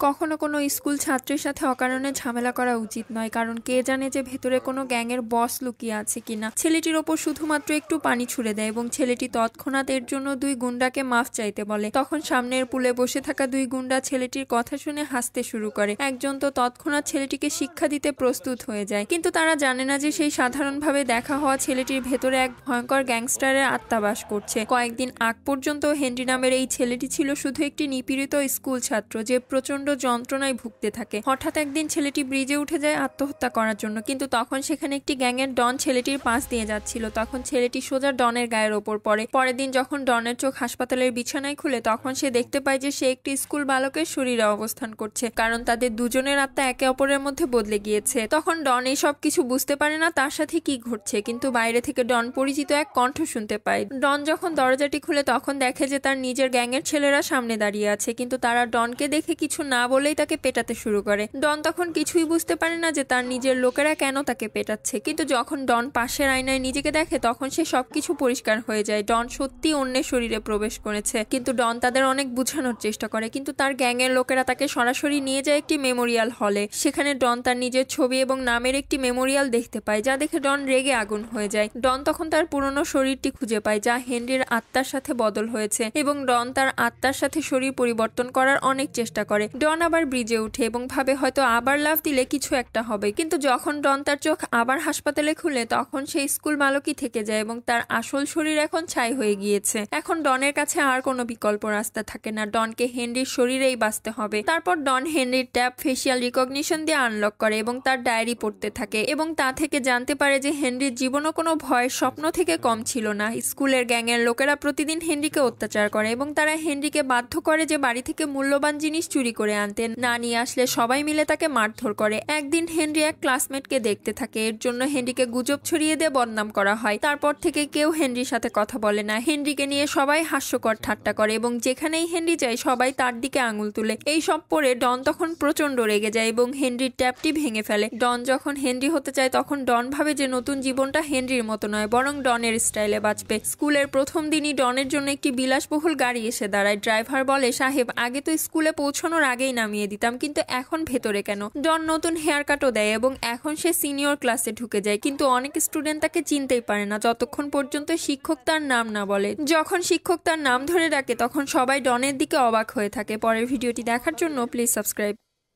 কখনো কোনো স্কুল ছাত্রের সাথে অকারণে ঝামেলা করা উচিত নয়, কারণ কে জানে যে ভেতরে কোনো গ্যাংয়ের বস লুকিয়ে আছে কিনা। ছেলেটির ওপর শুধুমাত্র একটু পানি ছুড়ে দেয় এবং ছেলেটি তৎক্ষণাৎ এর জন্য দুই গুন্ডাকে মাফ চাইতে বলে। তখন সামনের পুলে বসে থাকা দুই গুন্ডা ছেলেটির কথা শুনে হাসতে শুরু করে। একজন তো তৎক্ষণাৎ ছেলেটিকে শিক্ষা দিতে প্রস্তুত হয়ে যায়, কিন্তু তারা জানে না যে সেই সাধারণভাবে দেখা হওয়া ছেলেটির ভেতরে এক ভয়ঙ্কর গ্যাংস্টারের আত্মা বাস করছে। কয়েকদিন আগ পর্যন্ত হেনরি নামের এই ছেলেটি ছিল শুধু একটি নিপীড়িত স্কুল ছাত্র যে প্রচন্ড যন্ত্রণায় ভুগতে থাকে। হঠাৎ একদিন ছেলেটি ব্রিজে উঠে যায় আত্মহত্যা করার জন্য, কিন্তু তখন সেখানে একটি গ্যাংয়ের ডন ছেলেটির পাশ দিয়ে যাচ্ছিল। তখন ছেলেটি সোজা ডনের গায়ের ওপর পড়ে। পরের দিন যখন ডনের চোখ হাসপাতালের বিছানায় খুলে, তখন সে দেখতে পায় যে সে একটি স্কুল বালকের শরীরে অবস্থান করছে, কারণ তাদের দুজনের আত্মা একে অপরের মধ্যে বদলে গিয়েছে। তখন ডন এই সব কিছু বুঝতে পারে না তার সাথে কি ঘটছে, কিন্তু বাইরে থেকে ডন পরিচিত এক কণ্ঠ শুনতে পায়। ডন যখন দরজাটি খুলে তখন দেখে যে তার নিজের গ্যাংয়ের ছেলেরা সামনে দাঁড়িয়ে আছে, কিন্তু তারা ডনকে দেখে কিছু না বলেই তাকে পেটাতে শুরু করে। ডন তখন কিছুই বুঝতে পারে না যে তার নিজের লোকেরা কেন তাকে পেটাচ্ছে, কিন্তু যখন ডন পাশের আয়নায় নিজেকে দেখে তখন সে সবকিছু পরিষ্কার হয়ে যায়। ডন সত্যি অন্যের শরীরে প্রবেশ করেছে, কিন্তু ডন তাদের অনেক বোঝানোর চেষ্টা করে, কিন্তু তার গ্যাংয়ের লোকেরা তাকে সরাসরি নিয়ে যায় একটি মেমোরিয়াল হলে। সেখানে ডন তার নিজের ছবি এবং নামের একটি মেমোরিয়াল দেখতে পায়, যা দেখে ডন রেগে আগুন হয়ে যায়। ডন তখন তার পুরনো শরীরটি খুঁজে পায় যা হেনরির আত্মার সাথে বদল হয়েছে, এবং ডন তার আত্মার সাথে শরীর পরিবর্তন করার অনেক চেষ্টা করে। ডন আবার ব্রিজে উঠে এবং ভাবে হয়তো আবার লাফ দিলে কিছু একটা হবে, কিন্তু যখন ডন তার চোখ আবার হাসপাতালে খুলে তখন সেই স্কুল বালকই থেকে যায় এবং তার আসল শরীর এখন ছাই হয়ে গিয়েছে। এখন ডনের কাছে আর কোনো বিকল্প রাস্তা থাকে না, ডনকে হেনরির শরীরেই বাঁচতে হবে। তারপর ডন হেনরির ট্যাপ ফেসিয়াল রিকগনিশন দিয়ে আনলক করে এবং তার ডায়েরি পড়তে থাকে, এবং তা থেকে জানতে পারে যে হেনরির জীবনও কোনো ভয়ের স্বপ্ন থেকে কম ছিল না। স্কুলের গ্যাংয়ের লোকেরা প্রতিদিন হেনরিকে অত্যাচার করে এবং তারা হেনরিকে বাধ্য করে যে বাড়ি থেকে মূল্যবান জিনিস চুরি করে আনতে, না নিয়ে আসলে সবাই মিলে তাকে মারধর করে। একদিন হেনরি এক ক্লাসমেটকে দেখতে থাকে, এর জন্য হেনরিকে গুজব ছড়িয়ে দিয়ে বদনাম করা হয়। তারপর থেকে কেউ হেনরির সাথে কথা বলে না। হেনরিকে নিয়ে সবাই হাস্যকর ঠাট্টা করে এবং যেখানেই হেনরি যায় সবাই তার দিকে আঙুল তুলে। এই সব পরে ডন তখন প্রচন্ড রেগে যায় এবং হেনরির ট্যাপটি ভেঙে ফেলে। ডন যখন হেনরি হতে চায় তখন ডন ভাবে যে নতুন জীবনটা হেনরির মতো নয়, বরং ডনের স্টাইলে বাঁচবে। স্কুলের প্রথম দিনই ডনের জন্য একটি বিলাসবহুল গাড়ি এসে দাঁড়ায়। ড্রাইভার বলে, সাহেব, আগে তো স্কুলে পৌঁছানোর আগেই নামিয়ে দিতাম, কিন্তু এখন ভেতরে কেন? ডন নতুন হেয়ার কাটও দেয় এবং এখন সে সিনিয়র ক্লাসে ঢুকে যায়, কিন্তু অনেক স্টুডেন্ট তাকে চিনতেই পারে না যতক্ষণ পর্যন্ত শিক্ষক তার নাম না বলে। যখন শিক্ষক তার নাম ধরে ডাকে তখন সবাই ডনের দিকে অবাক হয়ে থাকে। পরের ভিডিওটি দেখার জন্য প্লিজ সাবস্ক্রাইব।